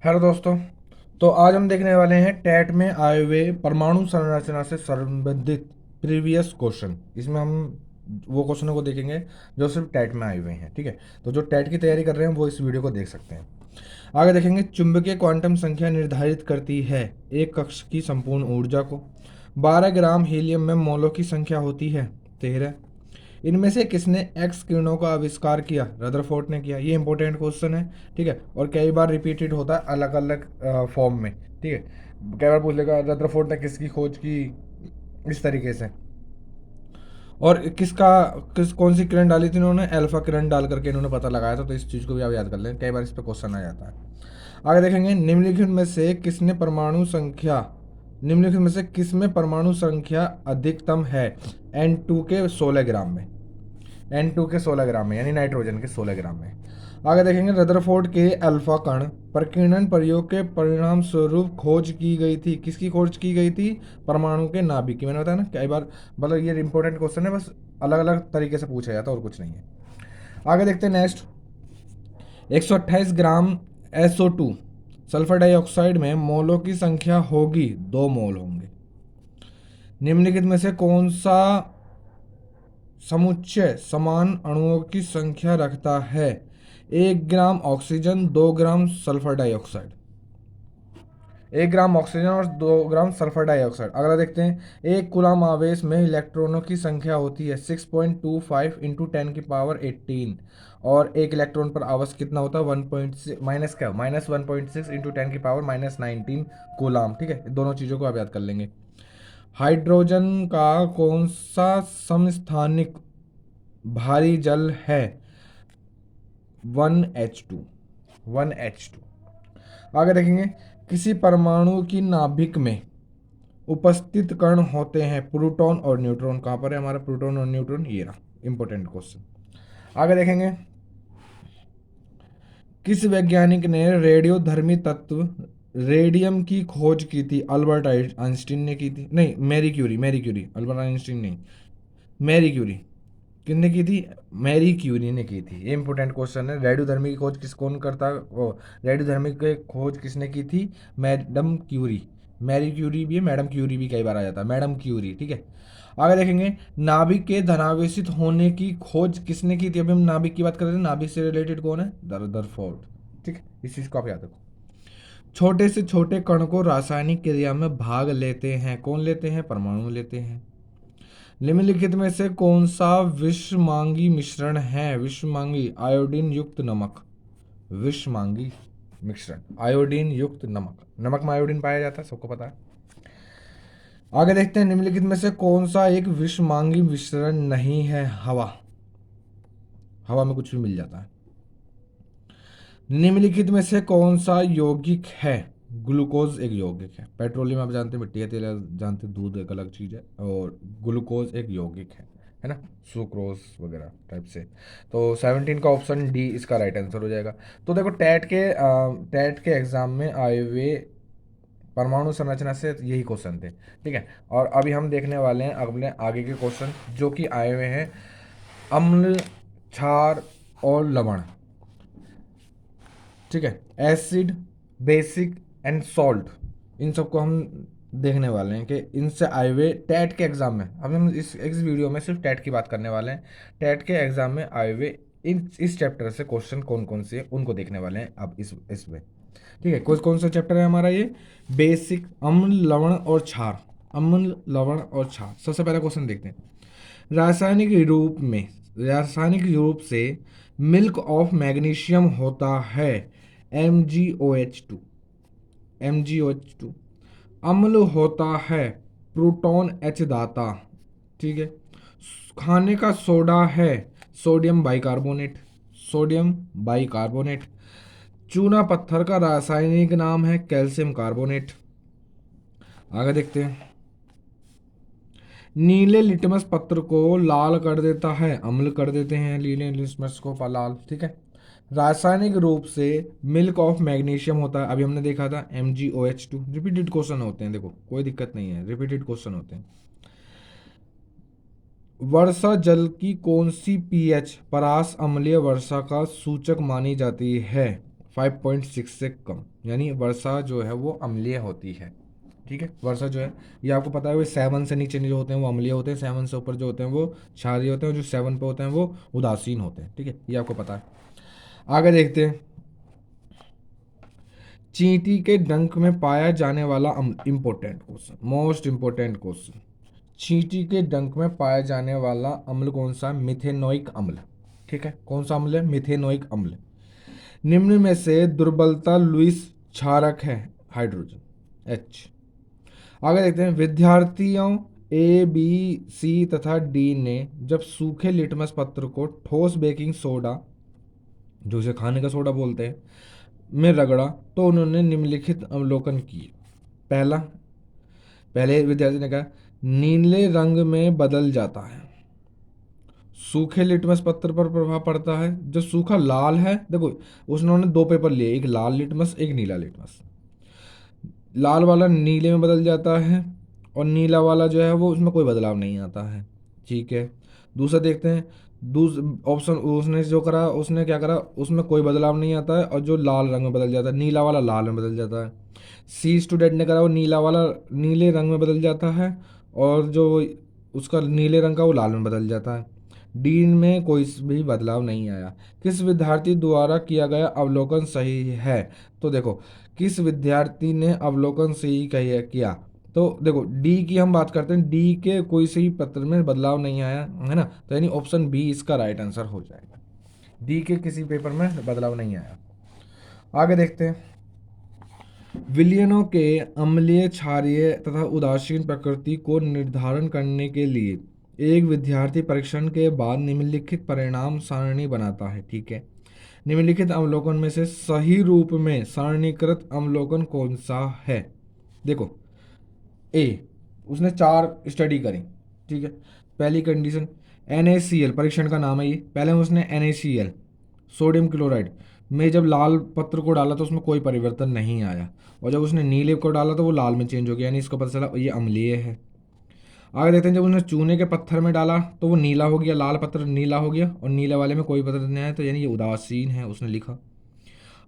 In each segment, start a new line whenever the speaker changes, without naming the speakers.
Hello दोस्तों। तो आज हम देखने वाले हैं टैट में आए हुए परमाणु संरचना से संबंधित प्रीवियस क्वेश्चन। इसमें हम वो क्वेश्चनों को देखेंगे जो सिर्फ टैट में आए हुए हैं। ठीक है, तो जो टैट की तैयारी कर रहे हैं वो इस वीडियो को देख सकते हैं। आगे देखेंगे, चुंबकीय क्वांटम संख्या निर्धारित करती है एक कक्ष की संपूर्ण ऊर्जा को। 12 ग्राम हीलियम में मोलों की संख्या होती है 13। इनमें से किसने एक्स किरणों का आविष्कार किया? रदरफोर्ड ने किया। ये इंपॉर्टेंट क्वेश्चन है। ठीक है, और कई बार रिपीटेड होता है अलग अलग फॉर्म में। ठीक है, कई बार पूछ लेगा रदरफोर्ड ने किसकी खोज की, इस तरीके से। और किस कौन सी किरण डाली थी इन्होंने? अल्फा किरण डाल करके इन्होंने पता लगाया था। तो इस चीज़ को भी आप याद कर लें, कई बार इस पर क्वेश्चन आ जाता है। आगे देखेंगे, निम्नलिखित में से किसमें परमाणु संख्या अधिकतम है? N2 के 16 ग्राम में। N2 के 16 ग्राम में, यानी नाइट्रोजन के 16 ग्राम में। आगे देखेंगे, रदरफोर्ड के अल्फा कण प्रकीर्णन प्रयोग के परिणाम स्वरूप खोज की गई थी। किसकी खोज की गई थी? परमाणु के नाभिक की। मैंने बताया ना कई बार, मतलब ये इंपॉर्टेंट क्वेश्चन है, बस अलग अलग तरीके से पूछा जाता है और कुछ नहीं है। आगे देखते हैं नेक्स्ट। 128 ग्राम SO2 सल्फर डाइऑक्साइड में मोलों की संख्या होगी 2 मोल होंगे। निम्नलिखित में से कौन सा समुच्चय समान अणुओं की संख्या रखता है? 1 ग्राम ऑक्सीजन, 2 ग्राम सल्फर डाइऑक्साइड। 1 ग्राम ऑक्सीजन और 2 ग्राम सल्फर डाइऑक्साइड। अगला देखते हैं, एक कूलाम आवेश में इलेक्ट्रॉनों की संख्या होती है 6.25 इंटू 10 की पावर 18। और एक इलेक्ट्रॉन पर आवेश कितना होता है? 1.6 माइनस क्या, -1.6 इंटू 10 की पावर -19 कूलाम। ठीक है, दोनों चीज़ों को आप याद कर लेंगे। हाइड्रोजन का कौन सा समस्थानिक भारी जल है? 1H2। 1H2। आगे देखेंगे, किसी परमाणु की नाभिक में उपस्थित कण होते हैं प्रोटॉन और न्यूट्रॉन। कहाँ पर है हमारा प्रोटॉन और न्यूट्रॉन? ये रहा इंपॉर्टेंट क्वेश्चन। आगे देखेंगे, किस वैज्ञानिक ने रेडियोधर्मी तत्व रेडियम की खोज की थी? अल्बर्ट आइंस्टीन ने की थी। नहीं, मैरी क्यूरी, अल्बर्ट आइंस्टीन नहीं, मैरी क्यूरी। किसने की थी? मैरी क्यूरी ने की थी। ये इंपॉर्टेंट क्वेश्चन है। रेडियोधर्मी की खोज कौन करता? ओ, रेडियोधर्मी की खोज किसने की थी? Madam Curie. मैरी क्यूरी भी है, मैडम क्यूरी भी कई बार आ जाता है, मैडम क्यूरी। ठीक है, आगे देखेंगे, नाभिक के धनावेशित होने की खोज किसने की थी? अभी हम नाभिक की बात कर रहे थे, नाभिक से रिलेटेड कौन है? रदरफोर्ड। ठीक है, इस चीज को आप याद रखो। छोटे से छोटे कण को रासायनिक क्रिया में भाग लेते हैं कौन लेते हैं? परमाणु लेते हैं। निम्नलिखित में से कौन सा विषमांगी मिश्रण है? विषमांगी आयोडीन युक्त नमक। विषमांगी मिश्रण आयोडीन युक्त नमक। नमक में आयोडीन पाया जाता है, सबको पता है। आगे देखते हैं, निम्नलिखित में से कौन सा एक विषमांगी मिश्रण नहीं है? हवा। हवा में कुछ भी मिल जाता है। निम्नलिखित में से कौन सा यौगिक है? ग्लूकोज एक यौगिक है। पेट्रोलियम आप जानते हैं, मिट्टी का तेल जानते हैं, दूध एक अलग चीज़ है, और ग्लूकोज एक यौगिक है ना, सुक्रोज वगैरह टाइप से। तो 17 का ऑप्शन डी इसका राइट आंसर हो जाएगा। तो देखो, टैट के एग्जाम में आए हुए परमाणु संरचना से यही क्वेश्चन थे। ठीक है, और अभी हम देखने वाले हैं अगले आगे के क्वेश्चन जो कि आए हुए हैं अम्ल, क्षार और लवण। ठीक है, एसिड, बेसिक एंड सॉल्ट, इन सबको हम देखने वाले हैं कि इनसे आए हुए टैट के एग्जाम में। अब हम इस वीडियो में सिर्फ टैट की बात करने वाले हैं। टैट के एग्जाम में आए हुए इस चैप्टर से क्वेश्चन कौन कौन से हैं उनको देखने वाले हैं अब इसमें। ठीक है, कौन कौन सा चैप्टर है हमारा ये? बेसिक, अम्ल, लवण और क्षार। अम्ल, लवण और क्षार। सबसे पहला क्वेश्चन देखते हैं। रासायनिक रूप में रासायनिक रूप से मिल्क ऑफ मैग्नीशियम होता है MgOH2। MgOH2। अम्ल होता है प्रोटॉन H दाता। ठीक है, खाने का सोडा है सोडियम बाइकार्बोनेट। Sodium bicarbonate. चूना पत्थर का रासायनिक नाम है कैल्शियम कार्बोनेट। आगे देखते हैं, नीले लिटमस पत्र को लाल कर देता है, अम्ल कर देते हैं नीले लिटमस को लाल। ठीक है, रासायनिक रूप से मिल्क ऑफ मैग्नीशियम होता है, अभी हमने देखा था MgOH2। रिपीटेड क्वेश्चन होते हैं, देखो कोई दिक्कत नहीं है, रिपीटेड क्वेश्चन होते हैं। वर्षा जल की कौन सी pH परास अम्लीय वर्षा का सूचक मानी जाती है? 5.6 से कम, यानी वर्षा जो है वो अम्लीय होती है। ठीक है, वर्षा जो है ये आपको पता है वो 7 से नीचे जो होते हैं वो अम्लीय होते हैं, 7 से ऊपर जो होते हैं वो क्षारीय होते हैं, और जो 7 पे होते हैं वो उदासीन होते हैं। ठीक है, ये आपको पता है। आगे देखते हैं, चींटी के डंक में पाया जाने वाला अम्ल, important question, most important question. चींटी के डंक में पाया जाने वाला अम्ल कौन सा? मिथेनोइक अम्ल। ठीक है, कौन सा अम्ल है? मिथेनोइक अम्ल। निम्न में से दुर्बलता लुईस क्षारक है? Hydrogen, H। आगे देखते हैं, विद्यार्थियों ए, बी, सी तथा डी ने जब सूखे लिटमस पत्र को ठोस बेकिंग सोडा, जो इसे खाने का सोडा बोलते हैं, में रगड़ा तो उन्होंने निम्नलिखित अवलोकन किए। पहला, पहले विद्यार्थी ने कहा नीले रंग में बदल जाता है। सूखे लिटमस पत्र पर प्रभाव पड़ता है। जो सूखा लाल है, देखो उसने 2 पेपर लिए, एक लाल लिटमस एक नीला लिटमस। लाल वाला नीले में बदल जाता है और नीला वाला जो है वो उसमें कोई बदलाव नहीं आता है। ठीक है, दूसरा देखते हैं, ऑप्शन उसने जो करा, उसने क्या करा, उसमें कोई बदलाव नहीं आता है और जो लाल रंग में बदल जाता है, नीला वाला लाल में बदल जाता है। सी स्टूडेंट ने करा वो नीला वाला नीले रंग में बदल जाता है और जो उसका नीले रंग का वो लाल में बदल जाता है। डी में कोई भी बदलाव नहीं आया। किस विद्यार्थी द्वारा किया गया अवलोकन सही है? तो देखो, किस विद्यार्थी ने अवलोकन सही किया? तो देखो डी की हम बात करते हैं, डी के कोई से ही पत्र में बदलाव नहीं आया है ना, तो यानी ऑप्शन बी इसका राइट आंसर हो जाएगा। डी के किसी पेपर में बदलाव नहीं आया। आगे देखते हैं, विलयनों के अम्लीय, क्षारीय तथा उदासीन प्रकृति को निर्धारण करने के लिए एक विद्यार्थी परीक्षण के बाद निम्नलिखित परिणाम सारणी बनाता है। ठीक है, निम्नलिखित अवलोकन में से सही रूप में सारणीकृत अवलोकन कौन सा है? देखो, ए, उसने 4 स्टडी करी। ठीक है, पहली कंडीशन NaCl, परीक्षण का नाम है ये। पहले उसने NaCl, सोडियम क्लोराइड में जब लाल पत्र को डाला तो उसमें कोई परिवर्तन नहीं आया, और जब उसने नीले को डाला तो वो लाल में चेंज हो गया, यानी इसको पता चला ये अम्लीय है। आगे देखते हैं, जब उसने चूने के पत्थर में डाला तो वो नीला हो गया, लाल पत्थर नीला हो गया और नीले वाले में कोई परिवर्तन नहीं आया, तो यानी ये उदासीन है, उसने लिखा।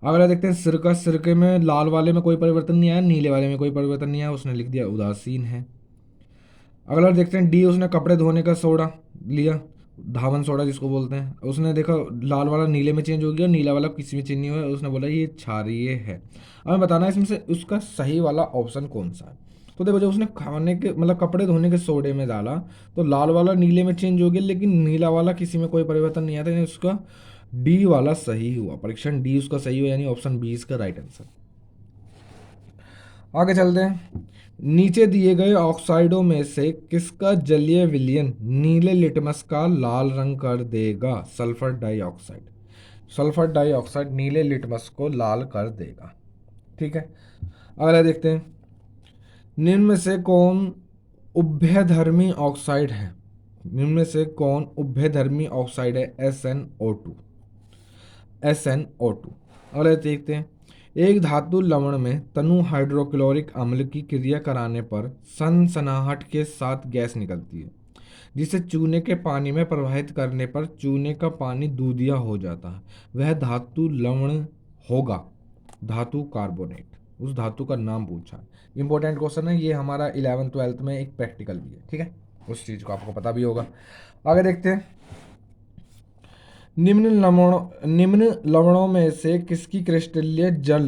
अगला देखते हैं, सिरका, सिरके में लाल वाले में कोई परिवर्तन नहीं आया, नीले वाले में कोई परिवर्तन नहीं आया, उसने लिख दिया उदासीन है। अगला देखते हैं, डी, उसने कपड़े धोने का सोडा लिया, धावन सोडा जिसको बोलते हैं, उसने देखा लाल वाला नीले में चेंज हो गया, नीला वाला किसी में चेंज नहीं हुआ, उसने बोला ये क्षारीय है। हमें बताना है इसमें से उसका सही वाला ऑप्शन कौन सा है। तो देखो, जब उसने खाने के मतलब कपड़े धोने के सोडे में डाला तो लाल वाला नीले में चेंज हो गया, लेकिन नीला वाला किसी में कोई परिवर्तन नहीं आता, यानी उसका डी वाला सही हुआ, परीक्षण डी उसका सही हुआ, यानी ऑप्शन बी इसका राइट आंसर। आगे चलते हैं, नीचे दिए गए ऑक्साइडों में से किसका जलीय विलयन नीले लिटमस का लाल रंग कर देगा? Sulphur dioxide. सल्फर डाइऑक्साइड नीले लिटमस को लाल कर देगा। ठीक है, अगला देखते हैं, निम्न में से कौन उभयधर्मी ऑक्साइड है? निम्न में से कौन उभयधर्मी ऑक्साइड है? SnO2। SnO2। अगला देखते हैं, एक धातु लवण में तनु हाइड्रोक्लोरिक अम्ल की क्रिया कराने पर सनसनाहट के साथ गैस निकलती है, जिसे चूने के पानी में प्रवाहित करने पर चूने का पानी दूधिया हो जाता है। वह धातु लवण होगा? धातु कार्बोनेट। उस धातु का नाम पूछा। इंपॉर्टेंट क्वेश्चन है ये, हमारा 11th-12th में एक प्रैक्टिकल भी है। ठीक है, उस चीज़ को आपको पता भी होगा। आगे देखते हैं, निम्न लवणों में से किसकी क्रिस्टलीय जल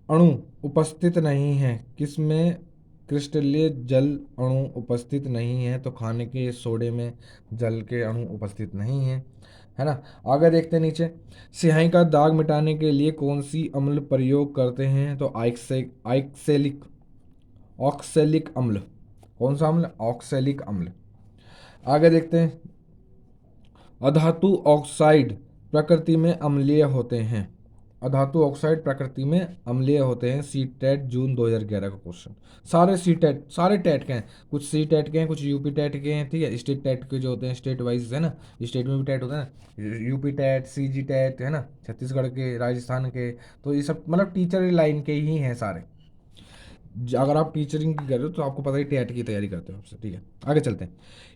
अणु उपस्थित नहीं है? किसमें क्रिस्टलीय जल अणु उपस्थित नहीं है? तो खाने के सोडे में जल के अणु उपस्थित नहीं है ना। आगे देखते हैं, नीचे स्याही का दाग मिटाने के लिए कौन सी अम्ल प्रयोग करते हैं? तो ऑक्सैलिक अम्ल। कौन सा अम्ल? ऑक्सैलिक अम्ल। आगे देखते हैं, अधातु ऑक्साइड प्रकृति में अम्लीय होते हैं। अधातु ऑक्साइड प्रकृति में अम्लीय होते हैं। CTET जून 2011 का क्वेश्चन। सारे CTET, सारे टेट के हैं, कुछ CTET के हैं, कुछ UP टेट के हैं। ठीक है, स्टेट टेट के जो होते हैं स्टेट वाइज है ना, स्टेट में भी टेट होता है ना, UP टेट, CG टेट है ना, छत्तीसगढ़ के, राजस्थान के, तो ये सब मतलब टीचर लाइन के ही हैं सारे। अगर आप टीचरिंग की कर रहे हो तो आपको पता ही टेट की तैयारी करते हो आपसे। ठीक है, आगे चलते हैं,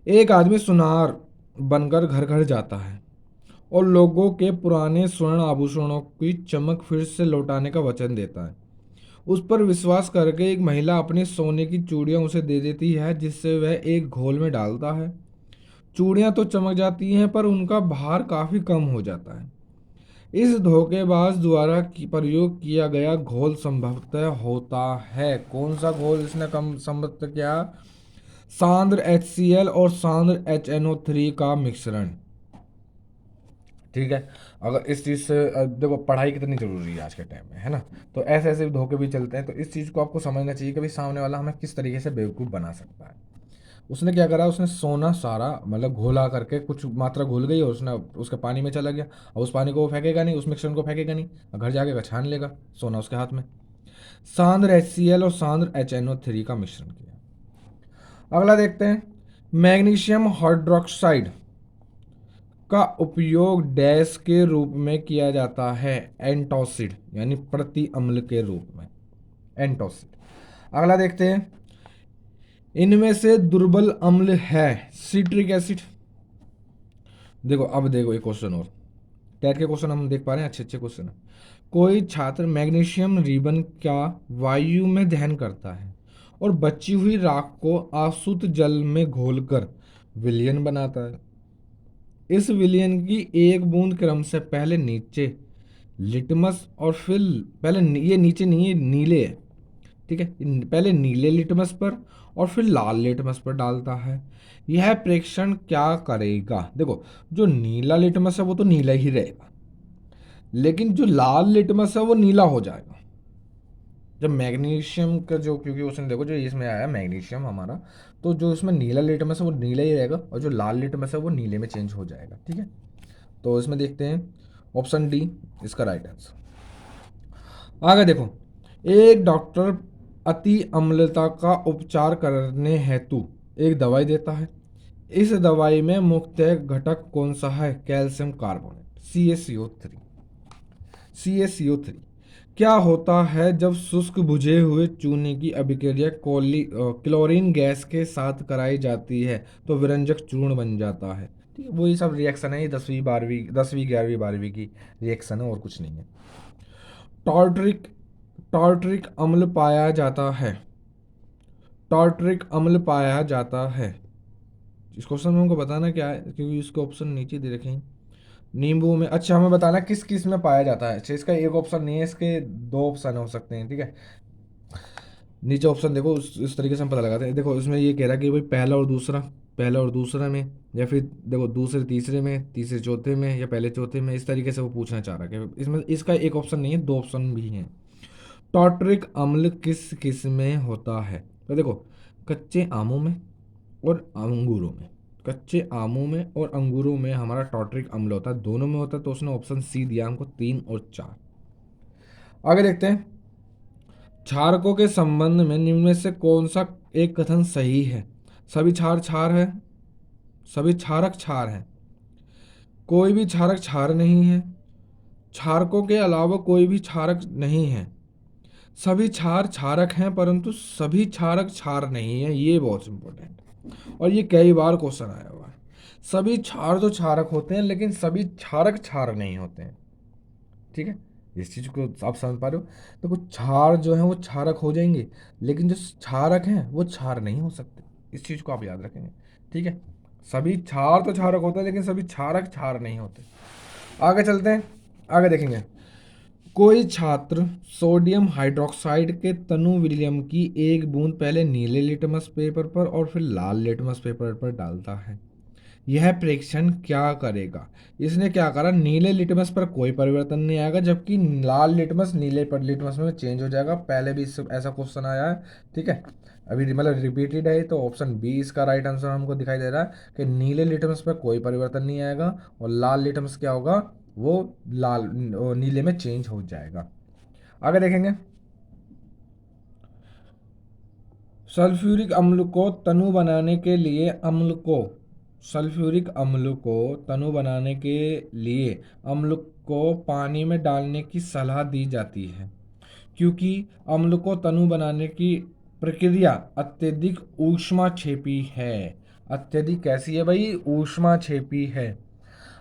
एक आदमी सुनार बनकर घर घर जाता है और लोगों के पुराने स्वर्ण आभूषणों की चमक फिर से लौटाने का वचन देता है। उस पर विश्वास करके एक महिला अपनी सोने की चूड़ियां उसे दे देती है, जिससे वह एक घोल में डालता है। चूड़ियां तो चमक जाती हैं, पर उनका भार काफी कम हो जाता है। इस धोखेबाज द्वारा प्रयोग किया गया घोल संभवतः होता है, कौन सा घोल इसने कम संभवतः किया? सांद्र HCl और सांद्र HNO3 का मिश्रण। ठीक है। अगर इस चीज़ से देखो पढ़ाई कितनी ज़रूरी है आज के टाइम में, है ना। तो ऐसे ऐसे धोखे भी चलते हैं, तो इस चीज़ को आपको समझना चाहिए कि भाई सामने वाला हमें किस तरीके से बेवकूफ़ बना सकता है। उसने क्या करा, उसने सोना सारा मतलब घोला करके, कुछ मात्रा घुल गई और उसने उसके पानी में चला गया। और उस पानी को वो फेंकेगा नहीं, उस मिश्रण को फेंकेगा नहीं, घर जाके छान लेगा सोना उसके हाथ में। सांद्र HCl और सांद्र HNO3 का मिश्रण किया। अगला देखते हैं, मैग्नीशियम हाइड्रोक्साइड का उपयोग डैश के रूप में किया जाता है, एंटासिड यानी प्रति अम्ल के रूप में, एंटासिड। अगला देखते हैं, इनमें से दुर्बल अम्ल है सिट्रिक एसिड। देखो अब देखो एक क्वेश्चन और, टैट के क्वेश्चन हम देख पा रहे हैं, अच्छे अच्छे क्वेश्चन है। कोई छात्र मैग्नीशियम रिबन का वायु में दहन करता है और बची हुई राख को आसुत जल में घोलकर विलयन बनाता है। इस विलयन की एक बूंद क्रम से पहले नीचे लिटमस और फिर ये नीचे नहीं है, नीले है, ठीक है, पहले नीले लिटमस पर और फिर लाल लिटमस पर डालता है। यह प्रेक्षण क्या करेगा? देखो जो नीला लिटमस है वो तो नीला ही रहेगा, लेकिन जो लाल लिटमस है वो नीला हो जाएगा जब मैग्नीशियम का जो, क्योंकि उसने देखो जो इसमें आया मैग्नीशियम हमारा, तो जो इसमें नीला लिटमस है वो नीला ही रहेगा और जो लाल लिटमस है वो नीले में चेंज हो जाएगा। ठीक है, तो इसमें देखते हैं ऑप्शन डी इसका राइट आंसर। आगे देखो, एक डॉक्टर अति अम्लता का उपचार करने हेतु एक दवाई देता है। इस दवाई में मुख्य घटक कौन सा है? Calcium carbonate, CaCO3। CaCO3 क्या होता है जब शुष्क बुझे हुए चूने की अभिक्रिया क्लोरीन गैस के साथ कराई जाती है तो विरंजक चूर्ण बन जाता है। ठीक है, वही सब रिएक्शन है, 10वीं 11वीं 12वीं की रिएक्शन है और कुछ नहीं है। टॉर्ट्रिक टॉर्ट्रिक अम्ल पाया जाता है, टॉर्ट्रिक अम्ल पाया जाता है। इस क्वेश्चन में हमको बताना क्या है, क्योंकि इसके ऑप्शन नीचे दे रखे हैं। नींबू में, अच्छा हमें बताना किस किस में पाया जाता है। अच्छा इसका एक ऑप्शन नहीं है, इसके दो ऑप्शन हो सकते हैं। ठीक है, नीचे ऑप्शन देखो, इस तरीके से हम पता लगाते हैं। देखो इसमें ये कह रहा है कि भाई पहला और दूसरा में, या फिर देखो दूसरे तीसरे में, तीसरे चौथे में, या पहले चौथे में, इस तरीके से वो पूछना चाह रहा है कि इसमें इसका एक ऑप्शन नहीं है, दो ऑप्शन भी हैं। टॉर्ट्रिक अम्ल किस किस में होता है? तो देखो कच्चे आमों में और अंगूरों में, कच्चे आमों में और अंगूरों में हमारा टॉर्ट्रिक अम्ल होता है, दोनों में होता है। तो उसने ऑप्शन सी दिया हमको, 3 और 4। आगे देखते हैं, क्षारकों के संबंध में निम्न में से कौन सा एक कथन सही है? सभी क्षार क्षार है, सभी क्षारक क्षार है, कोई भी क्षारक क्षार नहीं है, क्षारकों के अलावा कोई भी क्षारक नहीं है, सभी क्षार क्षारक हैं परंतु सभी क्षारक क्षार नहीं है। ये बहुत इंपॉर्टेंट, और ये कई बार क्वेश्चन आया हुआ है। सभी क्षार तो क्षारक होते हैं लेकिन सभी क्षारक क्षार नहीं होते हैं। ठीक है, इस चीज को आप समझ पा रहे हो? तो कुछ क्षार जो है वो क्षारक हो जाएंगे, लेकिन जो क्षारक हैं वो क्षार नहीं हो सकते। इस चीज को आप याद रखेंगे। ठीक है, सभी क्षार तो क्षारक होते हैं लेकिन सभी क्षारक क्षार नहीं होते। आगे चलते हैं, आगे देखेंगे। कोई छात्र सोडियम हाइड्रोक्साइड के तनु विलियम की एक बूंद पहले नीले लिटमस पेपर पर और फिर लाल लिटमस पेपर पर डालता है। यह प्रेक्षण क्या करेगा? इसने क्या करा, नीले लिटमस पर कोई परिवर्तन नहीं आएगा, जबकि लाल लिटमस नीले पर लिटमस में चेंज हो जाएगा। पहले भी ऐसा क्वेश्चन आया है। ठीक है, अभी मतलब रिपीटेड है, तो ऑप्शन बी इसका राइट आंसर हमको दिखाई दे रहा है कि नीले लिटमस पर कोई परिवर्तन नहीं आएगा और लाल लिटमस क्या होगा, वो नीले में चेंज हो जाएगा। आगे देखेंगे, सल्फ्यूरिक अम्ल को तनु बनाने के लिए सल्फ्यूरिक अम्ल को तनु बनाने के लिए अम्ल को पानी में डालने की सलाह दी जाती है, क्योंकि अम्ल को तनु बनाने की प्रक्रिया अत्यधिक ऊष्माक्षेपी है। अत्यधिक कैसी है भाई? ऊष्माक्षेपी है।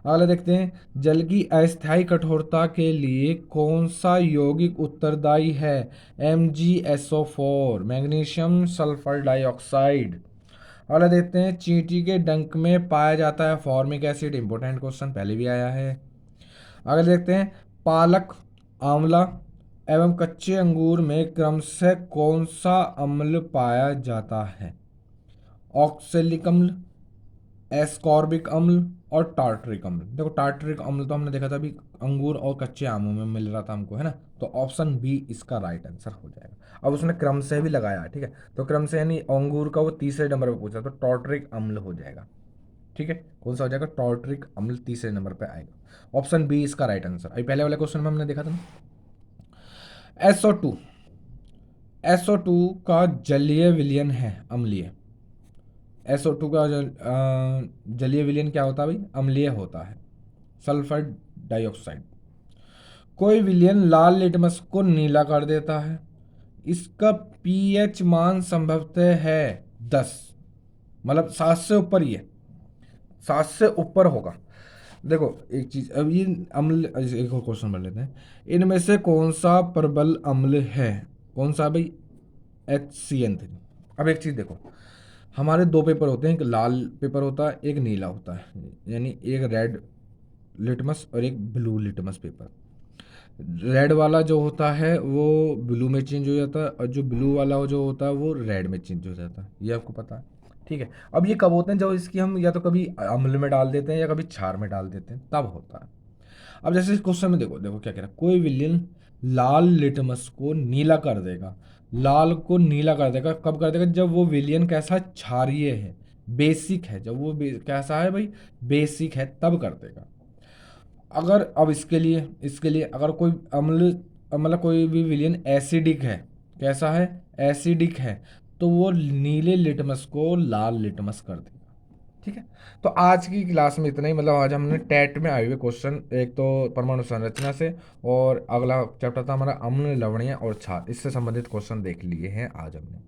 अगला देखते हैं, जल की अस्थायी कठोरता के लिए कौन सा यौगिक उत्तरदायी है? MgSO4, magnesium sulphur dioxide. अगला देखते हैं, चींटी के डंक में पाया जाता है फॉर्मिक एसिड। इंपॉर्टेंट क्वेश्चन, पहले भी आया है। अगला देखते हैं, पालक, आंवला एवं कच्चे अंगूर में क्रमशः कौन सा अम्ल पाया जाता है? ऑक्सैलिक अम्ल, एस्कॉर्बिक अम्ल और टार्टरिक अम्ल। देखो टार्टरिक अम्ल तो हमने देखा था अभी अंगूर और कच्चे आमों में मिल रहा था हमको, है ना। तो ऑप्शन बी इसका राइट आंसर हो जाएगा। अब उसने क्रम से भी लगाया, ठीक है, तो क्रम से यानी अंगूर का वो तीसरे नंबर पे पूछा, तो टार्टरिक अम्ल हो जाएगा। ठीक है, कौन सा हो जाएगा? टार्टरिक अम्ल तीसरे नंबर पे आएगा। ऑप्शन बी इसका राइट आंसर। अभी पहले वाले क्वेश्चन में हमने देखा था ना। SO2, SO2 का जलीय विलयन है अम्लीय। SO2 का जलीय विलयन क्या होता है भाई? अम्लीय होता है, सल्फर डाइऑक्साइड। कोई विलयन लाल लिटमस को नीला कर देता है, इसका पीएच मान संभवतः है 10, मतलब 7 से ऊपर ही है, 7 से ऊपर होगा। देखो एक चीज, अब ये अम्ल, एक और क्वेश्चन बढ़ लेते हैं। इनमें से कौन सा प्रबल अम्ल है? कौन सा भाई? HCN3। अब एक चीज देखो, हमारे दो पेपर होते हैं, एक लाल पेपर होता है, एक नीला होता है, यानी एक रेड लिटमस और एक ब्लू लिटमस पेपर। रेड वाला जो होता है वो ब्लू में चेंज हो जाता है, और जो ब्लू वाला जो होता है वो रेड में चेंज हो जाता है, ये आपको पता है। ठीक है, अब ये कब होते हैं? जब इसकी हम या तो कभी अम्ल में डाल देते हैं या कभी क्षार में डाल देते हैं, तब होता है। अब जैसे इस क्वेश्चन में देखो, देखो क्या कह रहा है, कोई विलयन लाल लिटमस को नीला कर देगा। लाल को नीला कर देगा कब कर देगा? जब वो विलयन कैसा है? क्षारीय है, बेसिक है। जब वो कैसा है भाई? बेसिक है, तब कर देगा। अगर अब इसके लिए अगर कोई अम्ल, मतलब कोई भी विलयन एसिडिक है, कैसा है? एसिडिक है, तो वो नीले लिटमस को लाल लिटमस कर देगा। ठीक है, तो आज की क्लास में इतना ही। मतलब आज हमने टेट में आए हुए क्वेश्चन, एक तो परमाणु संरचना से, और अगला चैप्टर था हमारा अम्ल, लवणीय और क्षार, इससे संबंधित क्वेश्चन देख लिए हैं आज हमने।